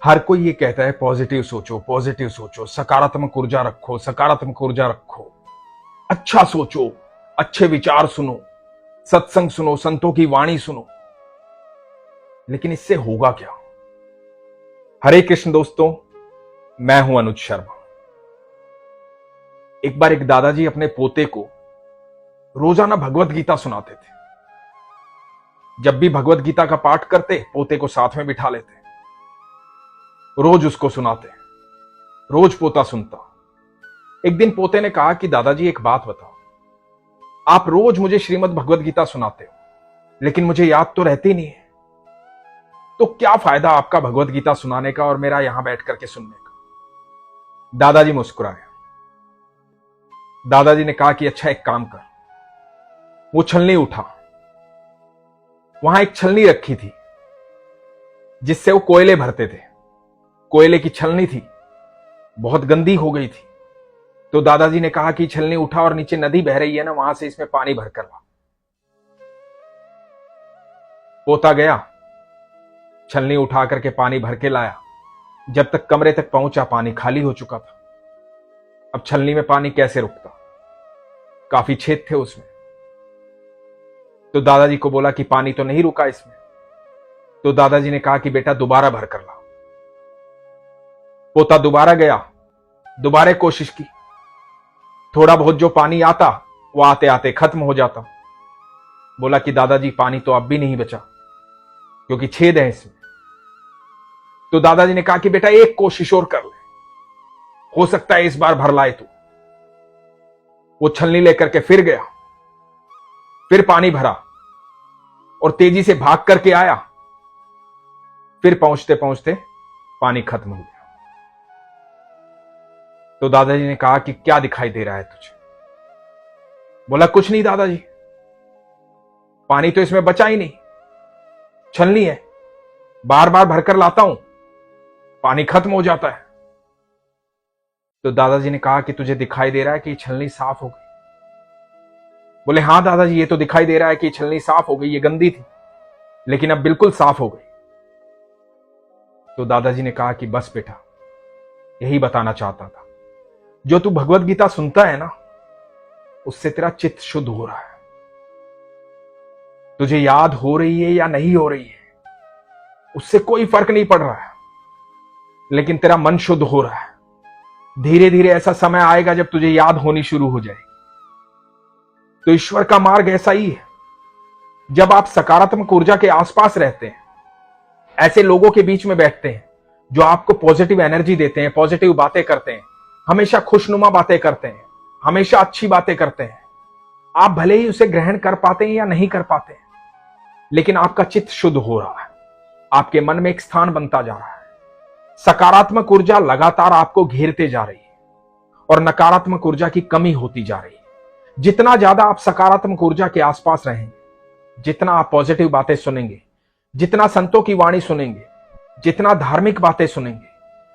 हर कोई ये कहता है पॉजिटिव सोचो, सकारात्मक ऊर्जा रखो, सकारात्मक ऊर्जा रखो, अच्छा सोचो, अच्छे विचार सुनो, सत्संग सुनो, संतों की वाणी सुनो। लेकिन इससे होगा क्या? हरे कृष्ण दोस्तों, मैं हूं अनुज शर्मा। एक बार एक दादाजी अपने पोते को रोजाना भगवत गीता सुनाते थे। जब भी भगवत गीता का पाठ करते, पोते को साथ में बिठा लेते, रोज उसको सुनाते, रोज पोता सुनता। एक दिन पोते ने कहा कि दादाजी एक बात बताओ, आप रोज मुझे श्रीमद् भगवत गीता सुनाते हो, लेकिन मुझे याद तो रहती नहीं है, तो क्या फायदा आपका भगवत गीता सुनाने का और मेरा यहां बैठ करके सुनने का? दादाजी मुस्कुराए। दादाजी ने कहा कि अच्छा एक काम कर। वो छलनी उठा। वहां एक छलनी रखी थी जिससे वो कोयले भरते थे। कोयले की छलनी थी, बहुत गंदी हो गई थी। तो दादाजी ने कहा कि छलनी उठा और नीचे नदी बह रही है ना, वहां से इसमें पानी भर कर ला। पोता गया, छलनी उठा करके पानी भर के लाया। जब तक कमरे तक पहुंचा, पानी खाली हो चुका था। अब छलनी में पानी कैसे रुकता? काफी छेद थे उसमें। तो दादाजी को बोला कि पानी तो नहीं रुका इसमें। तो दादाजी ने कहा कि बेटा दोबारा भर कर ला। पोता दोबारा गया, दोबारा कोशिश की। थोड़ा बहुत जो पानी आता वो आते आते खत्म हो जाता। बोला कि दादाजी पानी तो अब भी नहीं बचा, क्योंकि छेद है इसमें। तो दादाजी ने कहा कि बेटा एक कोशिश और कर ले, हो सकता है इस बार भर लाए तू। वो छलनी लेकर के फिर गया, फिर पानी भरा और तेजी से भाग करके आया। फिर पहुंचते पहुंचते पानी खत्म हो गया। तो दादाजी ने कहा कि क्या दिखाई दे रहा है तुझे? बोला कुछ नहीं दादाजी, पानी तो इसमें बचा ही नहीं, छलनी है, बार बार भरकर लाता हूं, पानी खत्म हो जाता है। तो दादाजी ने कहा कि तुझे दिखाई दे रहा है कि छलनी साफ हो गई? बोले हां दादाजी, ये तो दिखाई दे रहा है कि छलनी साफ हो गई, ये गंदी थी, लेकिन अब बिल्कुल साफ हो गई। तो दादाजी ने कहा कि बस बेटा, यही बताना चाहता था, जो तू भगवत गीता सुनता है ना, उससे तेरा चित्त शुद्ध हो रहा है। तुझे याद हो रही है या नहीं हो रही है, उससे कोई फर्क नहीं पड़ रहा है, लेकिन तेरा मन शुद्ध हो रहा है। धीरे धीरे ऐसा समय आएगा जब तुझे याद होनी शुरू हो जाएगी। तो ईश्वर का मार्ग ऐसा ही है। जब आप सकारात्मक ऊर्जा के आसपास रहते हैं, ऐसे लोगों के बीच में बैठते हैं जो आपको पॉजिटिव एनर्जी देते हैं, पॉजिटिव बातें करते हैं, हमेशा खुशनुमा बातें करते हैं, हमेशा अच्छी बातें करते हैं, आप भले ही उसे ग्रहण कर पाते हैं या नहीं कर पाते हैं, लेकिन आपका चित्त शुद्ध हो रहा है, आपके मन में एक स्थान बनता जा रहा है। सकारात्मक ऊर्जा लगातार आपको घेरते जा रही है और नकारात्मक ऊर्जा की कमी होती जा रही है। जितना ज्यादा आप सकारात्मक ऊर्जा के आसपास रहेंगे, जितना आप पॉजिटिव बातें सुनेंगे, जितना संतों की वाणी सुनेंगे, जितना धार्मिक बातें सुनेंगे,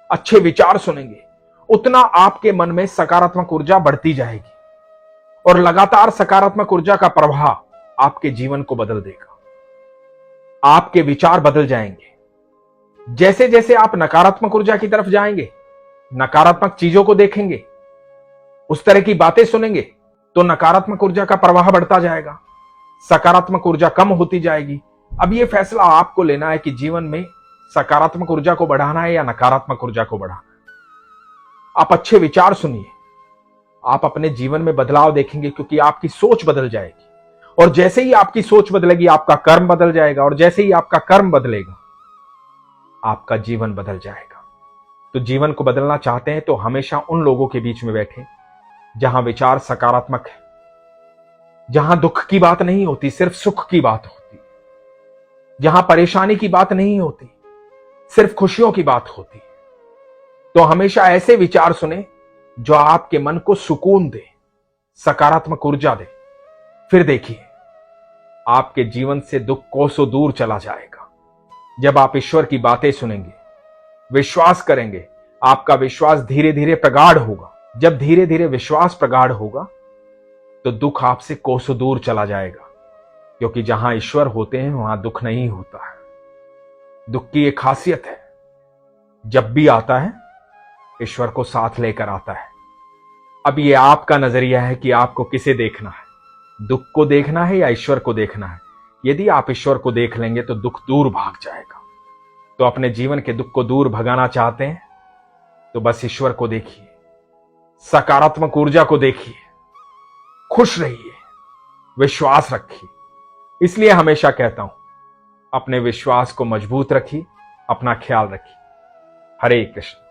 अच्छे विचार सुनेंगे, उतना आपके मन में सकारात्मक ऊर्जा बढ़ती जाएगी और लगातार सकारात्मक ऊर्जा का प्रभाव आपके जीवन को बदल देगा। आपके विचार बदल जाएंगे। जैसे जैसे आप नकारात्मक ऊर्जा की तरफ जाएंगे, नकारात्मक चीजों को देखेंगे, उस तरह की बातें सुनेंगे, तो नकारात्मक ऊर्जा का प्रवाह बढ़ता जाएगा, सकारात्मक ऊर्जा कम होती जाएगी। अब यह फैसला आपको लेना है कि जीवन में सकारात्मक ऊर्जा को बढ़ाना है या नकारात्मक ऊर्जा को बढ़ाना है। आप अच्छे विचार सुनिए, आप अपने जीवन में बदलाव देखेंगे, क्योंकि आपकी सोच बदल जाएगी और जैसे ही आपकी सोच बदलेगी, आपका कर्म बदल जाएगा और जैसे ही आपका कर्म बदलेगा, आपका जीवन बदल जाएगा। तो जीवन को बदलना चाहते हैं तो हमेशा उन लोगों के बीच में बैठे जहां विचार सकारात्मक है, जहां दुख की बात नहीं होती, सिर्फ सुख की बात होती, जहां परेशानी की बात नहीं होती, सिर्फ खुशियों की बात होती। तो हमेशा ऐसे विचार सुने जो आपके मन को सुकून दे, सकारात्मक ऊर्जा दे। फिर देखिए, आपके जीवन से दुख कोसों दूर चला जाएगा। जब आप ईश्वर की बातें सुनेंगे, विश्वास करेंगे, आपका विश्वास धीरे धीरे प्रगाढ़ होगा। जब धीरे धीरे विश्वास प्रगाढ़ होगा तो दुख आपसे कोसों दूर चला जाएगा, क्योंकि जहां ईश्वर होते हैं वहां दुख नहीं होता है। दुख की एक खासियत है, जब भी आता है ईश्वर को साथ लेकर आता है। अब ये आपका नजरिया है कि आपको किसे देखना है, दुख को देखना है या ईश्वर को देखना है। यदि आप ईश्वर को देख लेंगे तो दुख दूर भाग जाएगा। तो अपने जीवन के दुख को दूर भगाना चाहते हैं तो बस ईश्वर को देखिए, सकारात्मक ऊर्जा को देखिए, खुश रहिए, विश्वास रखिए। इसलिए हमेशा कहता हूं, अपने विश्वास को मजबूत रखिए, अपना ख्याल रखिए। हरे कृष्ण।